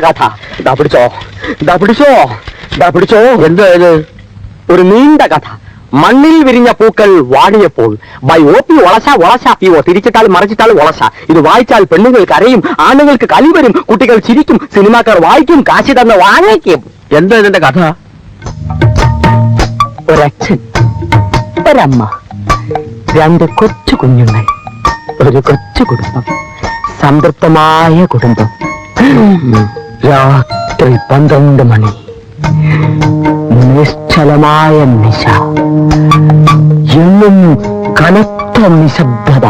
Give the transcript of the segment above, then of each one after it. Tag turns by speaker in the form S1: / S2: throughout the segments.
S1: കഥ. പിടിച്ചോ. എന്താ ഇത്? ഒരു നീണ്ട കഥ. മണ്ണിൽ വിരിഞ്ഞ പൂക്കൾ വാടിയപ്പോൾ ബൈ OP വളശ PO. തിരിച്ചിട്ടാലും മറിച്ചിട്ടാലും വളശ. ഇത് വായിച്ചാൽ പെണ്ണുങ്ങൾ കരയും, ആണുങ്ങൾക്ക് കലി വരും, കുട്ടികൾ ചിരിക്കും, സിനിമാക്കാർ വായിക്കും, കാശി തന്ന് വാങ്ങിക്കും. എന്താ ഇതിന്റെ കഥ? ഒരച്ഛൻ, ഒരമ്മ, 2 കൊച്ചു കുഞ്ഞുങ്ങൾ, ഒരു കൊച്ചു കുടുംബം, സംതൃപ്തമായ കുടുംബം. രാത്രി 12 മണി, നിശ്ചലമായ നിശ, എന്നും കനത്ത നിശബ്ദത.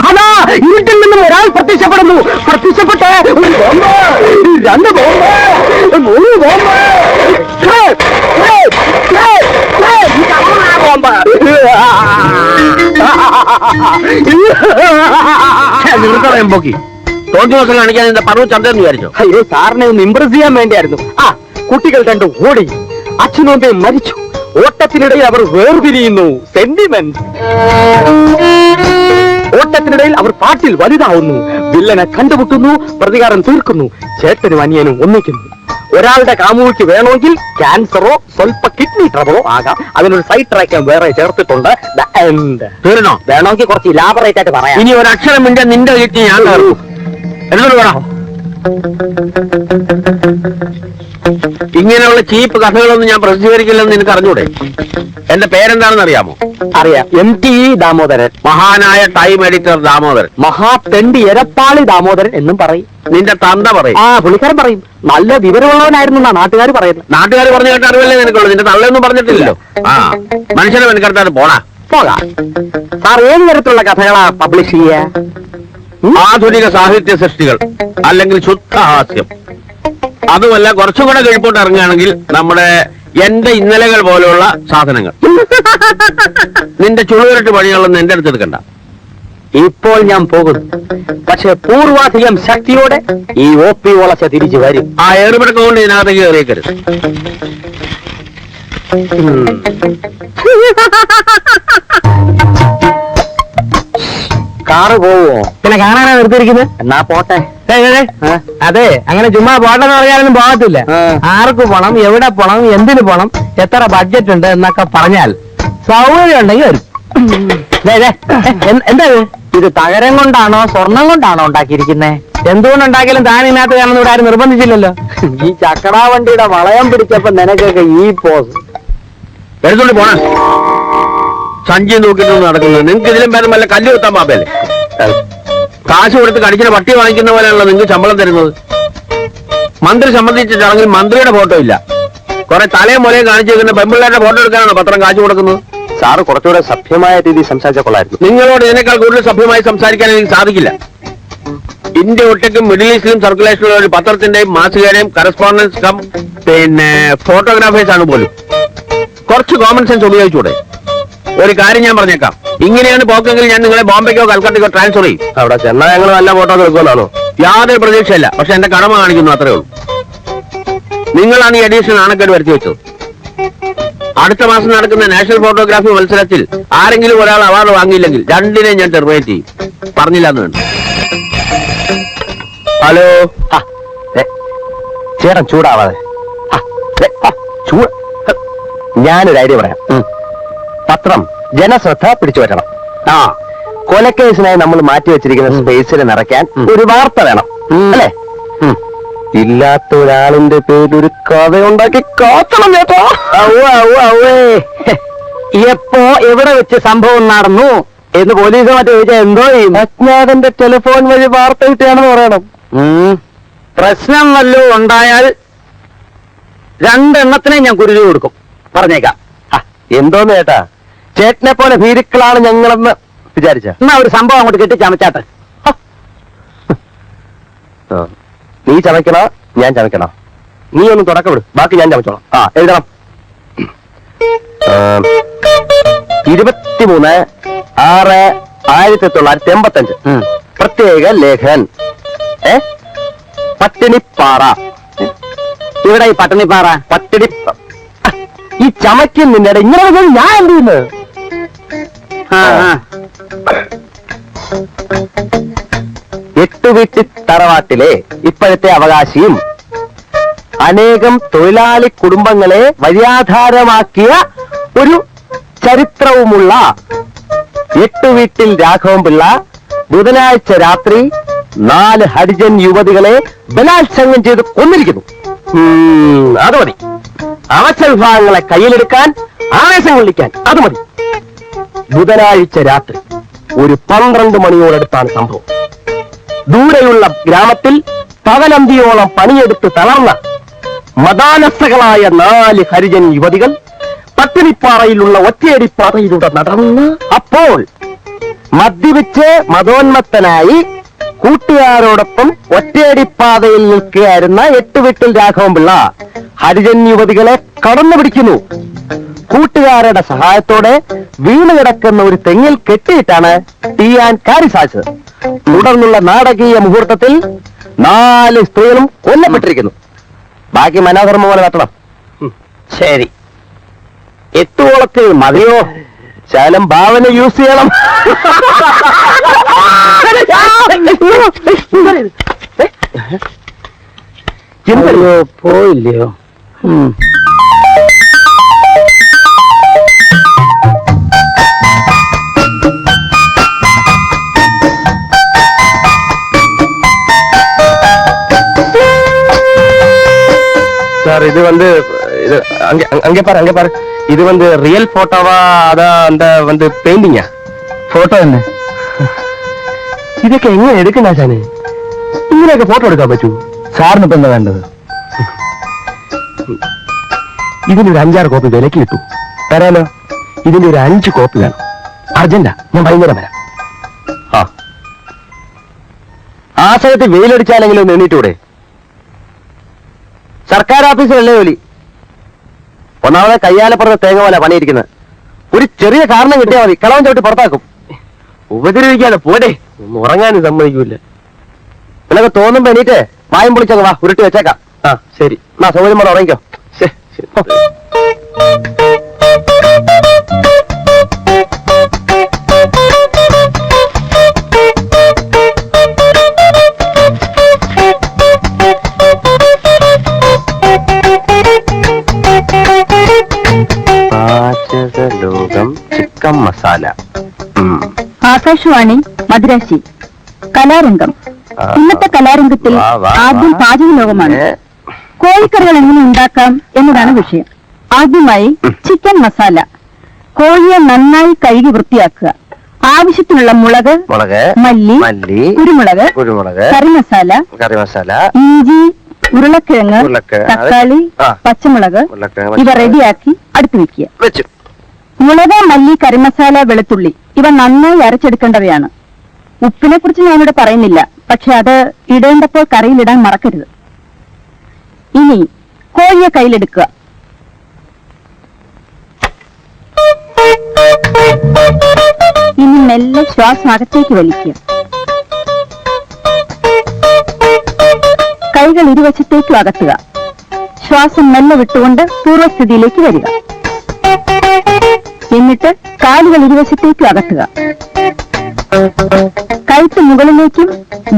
S1: അതാ ഇരുട്ടിൽ നിന്നും ഒരാൾ പ്രത്യക്ഷപ്പെടുന്നു. പ്രത്യക്ഷപ്പെട്ട് 1 ബോംബ്, 2 ബോംബ്, 3 ബോംബ്,
S2: നിർത്തറയുമ്പോക്കി തോന്നി ദിവസം കാണിക്കാൻ എന്റെ പറവ് ചന്തയെന്ന് വിചാരിച്ചോ?
S1: അയ്യോ, സാറിനെ ഒന്ന് ഇംപ്രസ് ചെയ്യാൻ വേണ്ടിയായിരുന്നു. കുട്ടികൾ 2 ഓടി, അച്ഛനും അമ്മയും മരിച്ചു. ഓട്ടത്തിനിടയിൽ അവർ വേർപിരിയുന്നു. സെന്റിമെന്റ്. ഓട്ടത്തിനിടയിൽ അവർ പാട്ടിൽ വലുതാവുന്നു. വില്ലനെ കണ്ടുമുട്ടുന്നു, പ്രതികാരം തീർക്കുന്നു. ചേട്ടനും അനിയനും ഒന്നിക്കുന്നു. ഒരാളുടെ കാമുകിക്ക് വേണമെങ്കിൽ ക്യാൻസറോ സ്വൽപ്പ കിഡ്നി ട്രബിളോ ആകാം. അതിനൊരു സൈഡ് ട്രാക്ക് വേറെ ചേർത്തിട്ടുണ്ട്.
S2: തീർന്നോ?
S1: വേണമെങ്കിൽ കുറച്ച് ഇലാബറേറ്റ് ആയിട്ട് പറയാം.
S2: ഇനി ഒരക്ഷരം മിണ്ട നിന്റെ കിട്ടി ഞാൻ തീർക്കും. എന്നോട് വേണം. ഇങ്ങനെയുള്ള ചീപ്പ് കഥകളൊന്നും ഞാൻ പ്രസിദ്ധീകരിക്കില്ലെന്ന് നിനക്ക് അറിഞ്ഞൂടെ? എന്റെ പേരെന്താണെന്ന് അറിയാമോ?
S1: അറിയാം. MT ദാമോദരൻ.
S2: മഹാനായ ടൈം എഡിറ്റർ ദാമോദരൻ.
S1: മഹാതെണ്ടി എരപ്പാളി ദാമോദരൻ എന്നും പറയും.
S2: നിന്റെ തന്ത പറയും.
S1: പുള്ളിക്കാരൻ പറയും. നല്ല വിവരമുള്ളവനായിരുന്നു എന്നാ നാട്ടുകാർ പറയുന്നത്.
S2: നാട്ടുകാർ പറഞ്ഞു കേട്ട അറിവല്ലേ നിനക്കുള്ളൂ. നിന്റെ തള്ളയൊന്നും പറഞ്ഞിട്ടില്ലല്ലോ. മനുഷ്യനെ മെനക്കെടുത്താൽ പോകാം.
S1: സാർ ഏത് തരത്തിലുള്ള കഥകളാ പബ്ലിഷ് ചെയ്യുക?
S2: ആധുനിക സാഹിത്യ സൃഷ്ടികൾ, അല്ലെങ്കിൽ ശുദ്ധഹാസ്യം. അതുമല്ല കുറച്ചും കൂടെ കിഴിപ്പോട്ട് ഇറങ്ങുകയാണെങ്കിൽ നമ്മുടെ എന്റെ ഇന്നലകൾ പോലെയുള്ള സാധനങ്ങൾ. നിന്റെ ചുളുവിരട്ട് പണികളൊന്നും എന്റെ അടുത്ത് എടുക്കണ്ട.
S1: ഇപ്പോൾ ഞാൻ പോകുന്നു. പക്ഷെ പൂർവാധികം ശക്തിയോടെ ഈ OP വളച്ച തിരിച്ചു വരും.
S2: ആ ഏറുപിടക്കം കൊണ്ട് ഇതിനകത്തേക്ക് കയറിയേക്കരുത്.
S1: കാറ് പോവോ? പിന്നെ കാണാനാ നിർത്തിയിരിക്കുന്നത്. എന്നാ പോട്ടെ.
S3: അതെ, അങ്ങനെ ചുമ്മാ പോട്ടെന്ന് പറഞ്ഞാലൊന്നും പോകത്തില്ല. ആർക്ക് പോണം, എവിടെ പോണം, എന്തിനു പോണം, എത്ര ബഡ്ജറ്റ് ഉണ്ട് എന്നൊക്കെ പറഞ്ഞാൽ സൗകര്യം ഉണ്ടെങ്കിൽ വരും. എന്താ
S1: ഇത് തകരം കൊണ്ടാണോ സ്വർണം കൊണ്ടാണോ ഉണ്ടാക്കിയിരിക്കുന്നേ?
S3: എന്തുകൊണ്ടുണ്ടാക്കിയാലും താൻ ഇതിനകത്ത് കാണുന്ന ഇവിടെ ആരും നിർബന്ധിച്ചില്ലല്ലോ.
S1: ഈ ചക്കടാ വണ്ടിയുടെ വളയം പിടിച്ചപ്പോ നിനക്കൊക്കെ ഈ പോസ്
S2: എടുത്തോണ്ട് പോണ സഞ്ചി നോക്കിയിട്ടൊന്നും നടക്കുന്നത്. നിങ്ങൾക്ക് ഇതിലും പേരും വല്ല കല്ല് കുത്താൻ പാപ്പല്ലേ? കാശ് കൊടുത്ത് കടിക്കുന്ന പട്ടി വാങ്ങിക്കുന്ന പോലെയാണല്ലോ നിങ്ങൾക്ക് ശമ്പളം തരുന്നത്. മന്ത്രി സംബന്ധിച്ചിട്ടാണെങ്കിൽ മന്ത്രിയുടെ ഫോട്ടോ ഇല്ല. കുറെ തലയും മുലയും കാണിച്ചു വെക്കുന്ന പെമ്പിള്ളേരുടെ ഫോട്ടോ എടുക്കാനാണ് പത്രം കാശ് കൊടുക്കുന്നത്.
S1: സാറ് കുറച്ചുകൂടെ സഭ്യമായ രീതിയിൽ സംസാരിച്ച കൊള്ളായിരുന്നു.
S2: നിങ്ങളോട് ഇതിനേക്കാൾ കൂടുതൽ സഭ്യമായി സംസാരിക്കാൻ എനിക്ക് സാധിക്കില്ല. ഇന്ത്യ ഒട്ടേക്കും മിഡിൽ ഈസ്റ്റിലും സർക്കുലേഷനുള്ള ഒരു പത്രത്തിന്റെയും മാസികയുടെയും കറസ്പോണ്ടൻസ് കം ഫോട്ടോഗ്രാഫേഴ്സ് ആണ് പോലും. കുറച്ച് കോമൺ സെൻസ് ഉപയോഗിച്ചൂടെ? ഒരു കാര്യം ഞാൻ പറഞ്ഞേക്കാം, ഇങ്ങനെയാണ് പോക്കെങ്കിൽ ഞാൻ നിങ്ങളെ ബോംബെക്കോ കൽക്കട്ടയ്ക്കോ ട്രാൻസ്ഫർ ചെയ്യും.
S1: അവിടെ ചെന്നാൽ ഞങ്ങൾ നല്ല ഫോട്ടോ എടുക്കുമെന്നാണോ?
S2: യാതൊരു പ്രതീക്ഷയില്ല. പക്ഷെ എന്റെ കടമ കാണിക്കുന്നു, അത്രേ ഉള്ളൂ. നിങ്ങളാണ് ഈ എഡീഷൻ നാണക്കേട് വരുത്തി വെച്ചത്. അടുത്ത മാസം നടക്കുന്ന നാഷണൽ ഫോട്ടോഗ്രാഫി മത്സരത്തിൽ ആരെങ്കിലും ഒരാൾ അവാർഡ് വാങ്ങിയില്ലെങ്കിൽ 2 ഞാൻ ടെർമിനേറ്റ് ചെയ്യും. പറഞ്ഞില്ല എന്ന് വേണ്ട.
S1: ഹലോ, ചേട്ടൻ ചൂടാവാതെ. ഞാനൊരു ഐഡിയ പറയാം. പത്രം ജനശ്രദ്ധ പിടിച്ചു പറ്റണം. കൊലക്കേസിനായി നമ്മൾ മാറ്റി വെച്ചിരിക്കുന്ന സ്പേസിൽ നിറയ്ക്കാൻ ഒരു വാർത്ത വേണം, അല്ലേ? ഇല്ലാത്ത ഒരാളിന്റെ പേരിലൊരു കഥയുണ്ടാക്കി കാത്തണം ചേട്ടാ. എപ്പോ എവിടെ വെച്ച് സംഭവം നടന്നു എന്ന് പോലീസ് മറ്റു ചോദിച്ചാൽ എന്തോ ചെയ്യും? അജ്ഞാതന്റെ ടെലിഫോൺ വഴി വാർത്ത കിട്ടുകയാണെന്ന് പറയണം. പ്രശ്നം വല്ലതും ഉണ്ടായാൽ 2 എണ്ണത്തിനെ ഞാൻ കുരുതി കൊടുക്കും, പറഞ്ഞേക്കാം. എന്തോന്ന് ചേട്ടാ, ചേട്ടനെ പോലെ ഭീരുക്കളാണ് ഞങ്ങളെന്ന് വിചാരിച്ച. എന്നാ ഒരു സംഭവം അങ്ങോട്ട് കെട്ടി ചമച്ചാട്ടെ. നീ ചമയ്ക്കണോ ഞാൻ ചമയ്ക്കണോ? നീ ഒന്നും തുടക്കം വിടും, ബാക്കി ഞാൻ ചമച്ചോളാം. എഴുതണം. 23/6/1985 പ്രത്യേക ലേഖൻ. പട്ടിണിപ്പാറ. ഇവിടെ ഈ പട്ടിണിപ്പാറ പട്ടിണി ഈ ചമയ്ക്കുന്നില്ല. ഇങ്ങനെ ഞാൻ എന്ത് ചെയ്യുന്നത്? എട്ടുവീട്ടി തറവാട്ടിലെ ഇപ്പോഴത്തെ അവകാശിയും അനേകം തൊഴിലാളി കുടുംബങ്ങളെ വഴിയാധാരമാക്കിയ ഒരു ചരിത്രവുമുള്ള എട്ടുവീട്ടിൽ രാഘവൻപിള്ള ബുധനാഴ്ച രാത്രി 4 ഹരിജൻ യുവതികളെ ബലാത്സംഗം ചെയ്ത് കൊന്നിരിക്കുന്നു. അത് മതി. അവശ വിഭാഗങ്ങളെ കയ്യിലെടുക്കാൻ, ആവേശം കൊള്ളിക്കാൻ അത് മതി. ബുധനാഴ്ച രാത്രി ഒരു 12 മണിയോടടുത്താണ് സംഭവം. ദൂരെയുള്ള ഗ്രാമത്തിൽ പകലന്തിയോളം പണിയെടുത്ത് തളർന്ന മതാനസ്ഥകളായ 4 ഹരിജൻ യുവതികൾ പട്ടിണിപ്പാറയിലുള്ള ഒറ്റയടിപ്പാറയിലൂടെ നടന്ന് അപ്പോൾ മദ്യപിച്ച് മതോന്മത്തനായി കൂട്ടുകാരോടൊപ്പം ഒറ്റയടിപ്പാതയിൽ നിൽക്കുകയായിരുന്ന എട്ടുവീട്ടിൽ രാഘവൻപിള്ള ഹരിജൻ യുവതികളെ കടന്നു പിടിക്കുന്നു. കൂട്ടുകാരുടെ സഹായത്തോടെ വീണ് കിടക്കുന്ന ഒരു തെങ്ങിൽ കെട്ടിയിട്ടാണ് തീയാൻ കാര്യം സാധിച്ചത്. തുടർന്നുള്ള നാടകീയ മുഹൂർത്തത്തിൽ 4 സ്ത്രീകളും കൊല്ലപ്പെട്ടിരിക്കുന്നു. ബാക്കി മനോഹർമ്മ പോലെ നടത്തണം. ശരി, 8 ഓളത്തിൽ മതിയോ? ശാലം ഭാവന യൂസ് ചെയ്യണം. എന്തോ പോയില്ലയോ? சார் இது வந்து இது அங்கே பாரு இது வந்து ரியல் போட்டோவா அதான் அந்த வந்து பெயிண்டிங்கா? ഫോട്ടോ തന്നെ. ഇതൊക്കെ എങ്ങനെ എടുക്കണ ശാനെ? ഇങ്ങനെയൊക്കെ ഫോട്ടോ എടുക്കാൻ പറ്റൂ? സാറിന് ഇപ്പൊ എന്താ വേണ്ടത്? ഇതിനൊരു 5-6 കോപ്പി വിലക്ക് കിട്ടൂ. തരാലോ. ഇതിന്റെ ഒരു 5 കോപ്പി വേണം. അർജന്റാ, ഞാൻ വൈകുന്നേരം വരാം. ആ സ്ഥലത്ത് വെയിലടിച്ചാലെങ്കിലും ഒന്ന് എണ്ണീറ്റൂടെ? സർക്കാർ ഓഫീസിലല്ലേ ജോലി? ഒന്നാമതെ കയ്യാലപ്പുറത്ത് തേങ്ങ പോലെ പണിയിരിക്കുന്നത്. ഒരു ചെറിയ കാരണം കിട്ടിയാൽ മതി, കളവൻ ചവിട്ടി പുറത്താക്കും. ഉപദ്രവിക്കാതെ പോരെ, ഉറങ്ങാനും സമ്മതിക്കൂല. നിനക്ക് തോന്നുമ്പോ എണീറ്റ് വായും പൊളിച്ചങ്ങ് വാ, ഉരുട്ടി വെച്ചേക്കാം. ശരി, എന്നാ സൗകര്യം പോലെ ഉറങ്ങിക്കോ. പാചകലോകം ചിക്കൻ മസാല.
S4: ആകാശവാണി മദ്രാശി. കലാരംഗം. ഇന്നത്തെ കലാരംഗത്തിൽ ആദ്യം പാചകലോകമാണ്. കോഴിക്കറികൾ എങ്ങനെ ഉണ്ടാക്കാം എന്നതാണ് വിഷയം. ആദ്യമായി ചിക്കൻ മസാല. കോഴിയെ നന്നായി കഴുകി വൃത്തിയാക്കുക. ആവശ്യത്തിനുള്ള മുളക്, മല്ലി, കുരുമുളക്, കറിമസാല, ഇഞ്ചി, ഉരുളക്കിഴങ്ങ്, തക്കാളി, പച്ചമുളക് ഇവ റെഡിയാക്കി അടുത്ത് വെക്കുക. മുളക്, മല്ലി, കറിമസാല, വെളുത്തുള്ളി ഇവ നന്നായി അരച്ചെടുക്കേണ്ടവയാണ്. ഉപ്പിനെ കുറിച്ച് ഞാനിവിടെ പറയുന്നില്ല, പക്ഷെ അത് ഇടേണ്ടപ്പോൾ കറിയിലിടാൻ മറക്കരുത്. ഇനി കോഴിയെ കയ്യിലെടുക്കുക. ഇനി മെല്ലെ ശ്വാസം അകത്തേക്ക് വലിക്കുക. കൈകൾ ഇരുവശത്തേക്കും അകത്തുക. ശ്വാസം മെല്ലെ വിട്ടുകൊണ്ട് പൂർവ്വസ്ഥിതിയിലേക്ക് വരിക. എന്നിട്ട് കാലുകൾ ഇരുവശത്തേക്കും അകത്തുക. കഴുത്ത് മുകളിലേക്കും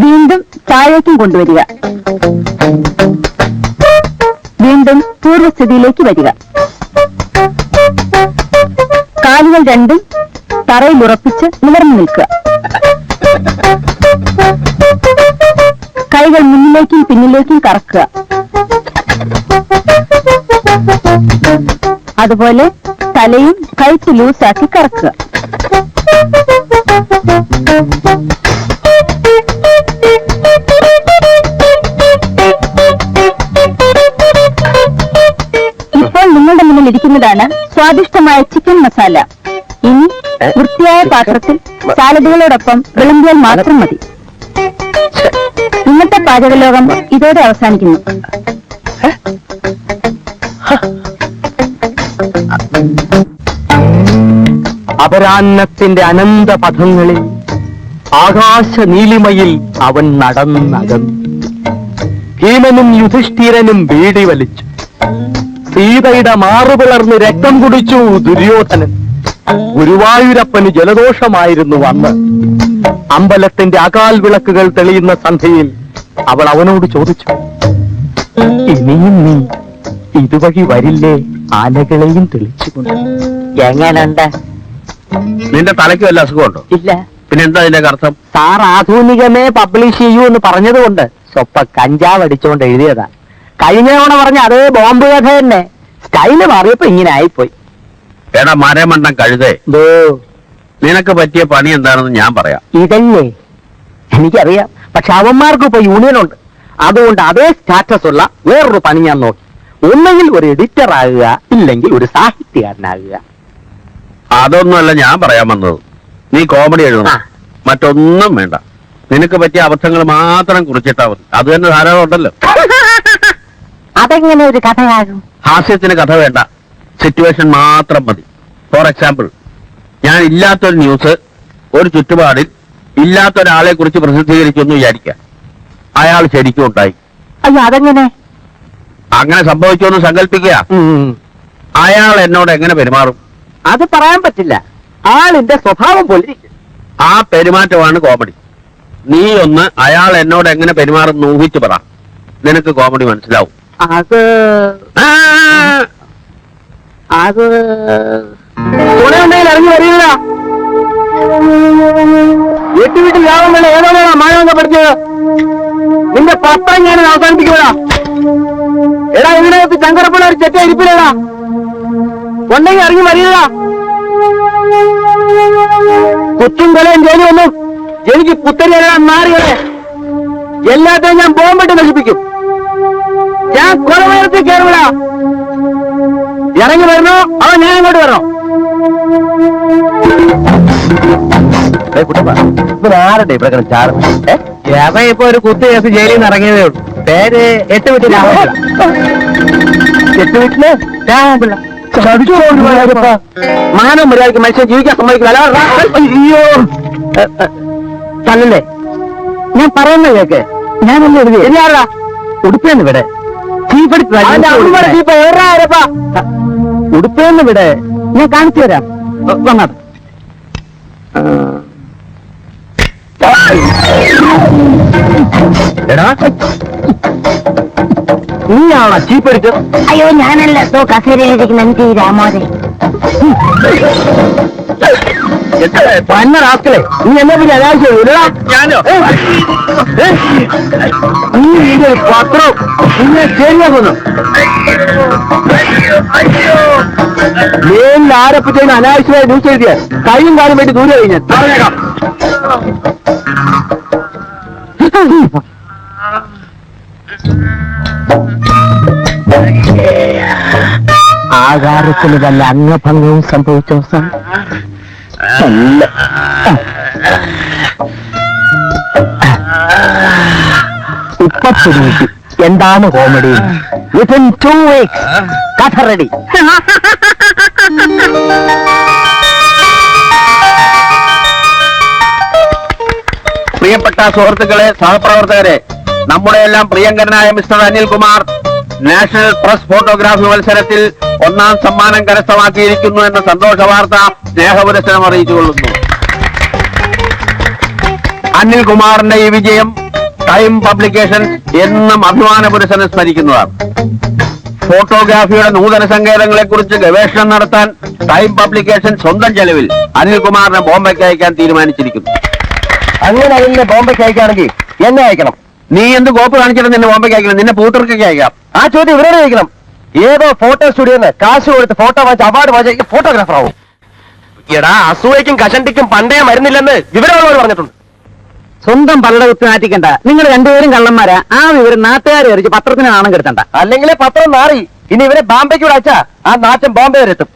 S4: വീണ്ടും താഴേക്കും കൊണ്ടുവരിക. വീണ്ടും പൂർവ്വസ്ഥിതിയിലേക്ക് വരിക. കാലുകൾ രണ്ടും തറയിൽ ഉറപ്പിച്ച് നിവർന്നു നിൽക്കുക. കൈകൾ മുന്നിലേക്കും പിന്നിലേക്കും കറക്കുക. അതുപോലെ തലയും കഴുത്ത് ലൂസാക്കി കറക്കുക. ഇപ്പോൾ നിങ്ങളുടെ മുന്നിൽ ഇരിക്കുന്നതാണ് സ്വാദിഷ്ടമായ ചിക്കൻ മസാല. ഇനി വൃത്തിയായ പാത്രത്തിൽ സാലഡുകളോടൊപ്പം വിളമ്പിയാൽ മാത്രം മതി. ഇന്നത്തെ പാചകലോകം ഇതോടെ അവസാനിക്കുന്നു.
S1: അപരാന്നത്തിന്റെ അനന്ത പഥങ്ങളിൽ ആകാശ നീലിമയിൽ അവൻ നടന്നകന്നു. ഭീമനും യുധിഷ്ഠിരനും ബീഡി വലിച്ചു. സീതയുടെ മാറുപിളർന്ന് രക്തം കുടിച്ചു ദുര്യോധനൻ. ഗുരുവായൂരപ്പന് ജലദോഷമായിരുന്നു അന്ന്. അമ്പലത്തിന്റെ അകാൽ വിളക്കുകൾ തെളിയുന്ന സന്ധ്യയിൽ അവൾ അവനോട് ചോദിച്ചു, ഇനിയും നീ ഇതുവഴി വരില്ലേ ആനകളെയും തെളിച്ചുകൊണ്ട്? എങ്ങനുണ്ട്?
S2: നിന്റെ തലയ്ക്ക് വല്ല അസുഖമുണ്ടോ?
S1: ഇല്ല.
S2: പിന്നെ എന്താ അതിന്റെ അർത്ഥം?
S1: സാർ ആധുനികമേ പബ്ലിഷ് ചെയ്യൂ എന്ന് പറഞ്ഞതുകൊണ്ട് സ്വപ്പ കഞ്ചാവ് അടിച്ചുകൊണ്ട് എഴുതിയതാ. കഴിഞ്ഞ തവണ പറഞ്ഞ അതേ ബോംബ് കഥ തന്നെ, സ്റ്റൈല് മാറിയപ്പോ ഇങ്ങനെ ആയിപ്പോയി.
S2: എടാ മരമണ്ടം കഴുതേ,
S1: ദോ,
S2: നിനക്ക് പറ്റിയ പണി എന്താണെന്ന് ഞാൻ പറയാം.
S1: ഇതല്ലേ എനിക്കറിയാം. പക്ഷെ അവന്മാർക്ക് ഇപ്പൊ യൂണിയൻ ഉണ്ട്. അതുകൊണ്ട് അതേ സ്റ്റാറ്റസ് ഉള്ള വേറൊരു പണി ഞാൻ നോക്കി. ഒന്നെങ്കിൽ ഒരു എഡിറ്റർ ആകുക, ഇല്ലെങ്കിൽ ഒരു സാഹിത്യകാരനാകുക.
S2: അതൊന്നുമല്ല ഞാൻ പറയാൻ വന്നത്. നീ കോമഡി എഴുതണം,
S1: ആ.
S2: മറ്റൊന്നും വേണ്ട. നിനക്ക് പറ്റിയ അബദ്ധങ്ങൾ മാത്രം കുറിച്ചിട്ടാ മതി. അത് തന്നെ ധാരാളം ഉണ്ടല്ലോ.
S1: അതെങ്ങനെ ഒരു കഥയാകും?
S2: ഹാസ്യത്തിന് കഥ വേണ്ട, സിറ്റുവേഷൻ മാത്രം മതി. ഫോർ എക്സാമ്പിൾ, ഞാൻ ഇല്ലാത്തൊരു ന്യൂസ് ഒരു ചുറ്റുപാടിൽ ഇല്ലാത്തൊരാളെ കുറിച്ച് പ്രസിദ്ധീകരിച്ചെന്ന് വിചാരിക്കാം. അയാൾ ശരിക്കും ഉണ്ടായി.
S1: അയ്യോ, അതെങ്ങനെ?
S2: അങ്ങനെ സംഭവിച്ചോന്ന് സങ്കല്പിക്കുക. അയാൾ എന്നോട് എങ്ങനെ പെരുമാറും?
S1: അത് പറയാൻ പറ്റില്ല. ആളിന്റെ സ്വഭാവം പോലെ
S2: ആ പെരുമാറ്റമാണ് കോമഡി. നീ ഒന്ന് അയാൾ എന്നോട് എങ്ങനെ പെരുമാറും ഊഹിച്ചു പറ, നിനക്ക് കോമഡി മനസ്സിലാവും.
S1: അത്
S2: ആ!
S1: അത് തുണയുണ്ടെങ്കിൽ ഇറങ്ങി വരില്ല. വീട്ടിൽ ലാഭം വേണ്ട ഏതോടാ മാനവെന്ന് പഠിച്ചത്. നിന്റെ പത്രം ഞാൻ അവസാനിപ്പിക്കൂടാ. എടാ, ഇതിനകത്ത് ചങ്കരപ്പുള്ള ഒരു ചെറ്റ ഇരിപ്പില്ലടാ. ഉണ്ടെങ്കിൽ ഇറങ്ങി വരില്ല. കുറ്റും കൊലയും ജോലി ഒന്നും എനിക്ക് പുത്തരി എല്ലാം മാറിയത്. എല്ലാത്തെയും ഞാൻ ബോംബിട്ട് നശിപ്പിക്കും. ഞാൻ കൊലമരത്തിൽ കയറിവിട. ഇറങ്ങി വരണോ അവൻ ഞാൻ ഇങ്ങോട്ട് വരണോ? ആരുടെ ഇവിടെ ചാടുന്നു? ഇപ്പൊ ഒരു കുത്തു കേസ് ജയിലിൽ നിന്ന് ഇറങ്ങിയതേ ഉള്ളൂ. പേര് 8 വീട്ടിൽ രാമപിള്ള. 8 വീട്ടില് രാമപിള്ള. മാനവ മര്യാദയ്ക്ക് മനുഷ്യൻ ജീവിക്കാൻ സമ്മതിക്കില്ല. അയ്യോ, തല്ലല്ലേ? ഞാൻ പറയുന്നത് കേക്ക്. ഞാനല്ലേ എഴുതി. എല്ലാവരാ ഉടുപ്പേന്ന് വിടെ ഉടുപ്പേന്ന് വിടെ. ഞാൻ കാണിച്ചു തരാം. വന്നത് എടാ, നീയാണോ ചീപ്പടിച്ച്?
S4: അയ്യോ, ഞാനല്ല. കസേരയിലിരിക്കുന്ന എനിക്ക് ഈ രാമോദരൻ.
S1: പന്ന റാസ്കളെ, നീ എന്നെ പിന്നെ അനാവശ്യം ഇല്ലടാ.
S2: ഞാനോ?
S1: നീ നിന്റെ പത്രം നിന്നെ ശരിയാക്കുന്നു. മേലിൽ ആരപ്പറ്റേന്ന് അനാവശ്യമായി ന്യൂസ് എഴുതിയാൽ കൈയും കാലും വേണ്ടി ദൂരെ കഴിഞ്ഞാൽ പറഞ്ഞേക്കാം. ആകാരത്തിന് വല്ല അംഗഭംഗവും സംഭവിച്ചോ സാർ? എന്താണ് കോമഡി? വിത്തിൻ 2 weeks കഥ റെഡി.
S2: പ്രിയപ്പെട്ട സുഹൃത്തുക്കളെ, സഹപ്രവർത്തകരെ, നമ്മുടെ എല്ലാം പ്രിയങ്കരനായ mister Anilkumar national press photography മത്സരത്തിൽ 1ാം സമ്മാനം കരസ്ഥമാക്കിയിരിക്കുന്നു എന്ന സന്തോഷ വാർത്ത സ്നേഹപുരസ്സരം അറിയിച്ചുകൊള്ളുന്നു. അനിൽകുമാറിന്റെ ഈ വിജയം ടൈം പബ്ലിക്കേഷൻ എന്നും അഭിമാന പുരസ്സരം സ്മരിക്കുന്നതാണ്. ഫോട്ടോഗ്രാഫിയുടെ നൂതന സങ്കേതങ്ങളെ കുറിച്ച് ഗവേഷണം നടത്താൻ ടൈം പബ്ലിക്കേഷൻ സ്വന്തം ചെലവിൽ അനിൽകുമാറിനെ ബോംബെക്ക് അയക്കാൻ തീരുമാനിച്ചിരിക്കുന്നു.
S1: അങ്ങനെ അതിന്റെ ബോംബെക്ക് അയക്കുകയാണെങ്കിൽ എന്നെ അയക്കണം.
S2: നീ എന്ത് കോപ്പ് കാണിച്ചിട്ട് നിന്നെ ബോംബെക്ക് അയക്കണം? നിന്നെ പൂട്ടർക്കൊക്കെ അയക്കാം.
S1: ആ ചോദ്യം ഇവരോട് ചോദിക്കണം. ഏതോ ഫോട്ടോ സ്റ്റുഡിയോന്ന് കാശ് കൊടുത്ത് ഫോട്ടോ വാങ്ങിച്ച് അവാർഡ് വാങ്ങിച്ച ഫോട്ടോഗ്രാഫർ ആവും. എടാ, അസൂയക്കും കഷണ്ടിക്കും പണ്ടേ മരുന്നില്ലെന്ന് വിവരമുള്ളവർ പറഞ്ഞിട്ടുണ്ട്. സ്വന്തം പലയുടെ കുത്തി നാറ്റിക്കണ്ട. നിങ്ങൾ രണ്ടുപേരും കള്ളന്മാരാ. ആ വിവരം നാട്ടുകാരെ അറിയിച്ച് പത്രത്തിന് നാണം കെടുത്തണ്ട. അല്ലെങ്കിലേ പത്രം മാറി. ഇനി ഇവരെ ബാംബെക്ക് അയച്ചാ ആ നാറ്റം ബോംബെ വരെ എത്തും.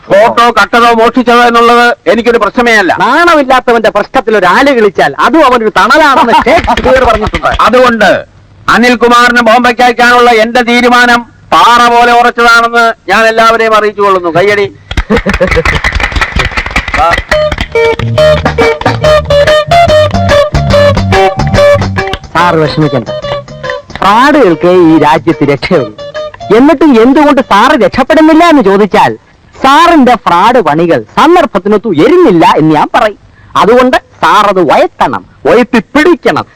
S2: ഫോട്ടോ കട്ടതോ മോഷ്ടിച്ചതോ എന്നുള്ളത് എനിക്കൊരു പ്രശ്നമേ അല്ല.
S1: നാണമില്ലാത്തവന്റെ പ്രശ്നത്തിൽ ഒരു ആല് കളിച്ചാൽ അതും അവനൊരു തണലാണെന്ന് ഷേക്സ്പിയർ പറഞ്ഞിട്ടുണ്ട്.
S2: അതുകൊണ്ട് അനിൽകുമാറിന് ബോംബെക്ക് അയക്കാനുള്ള എന്റെ തീരുമാനം പാറ പോലെ ഉറച്ചതാണെന്ന് ഞാൻ എല്ലാവരെയും അറിയിച്ചുകൊള്ളുന്നു. കയ്യടി.
S1: സാർ വിഷമിക്കണ്ട. ഫ്രാഡുകൾക്ക് ഈ രാജ്യത്ത് രക്ഷയുള്ളൂ. എന്നിട്ടും എന്തുകൊണ്ട് സാറ് രക്ഷപ്പെടുന്നില്ല എന്ന് ചോദിച്ചാൽ സാറിന്റെ ഫ്രാഡ് പണികൾ സന്ദർഭത്തിനൊത്തു എരുന്നില്ല എന്ന് ഞാൻ പറയും. അതുകൊണ്ട്
S3: സാറത് വയറ്റണം വയറ്റി പിടിക്കണം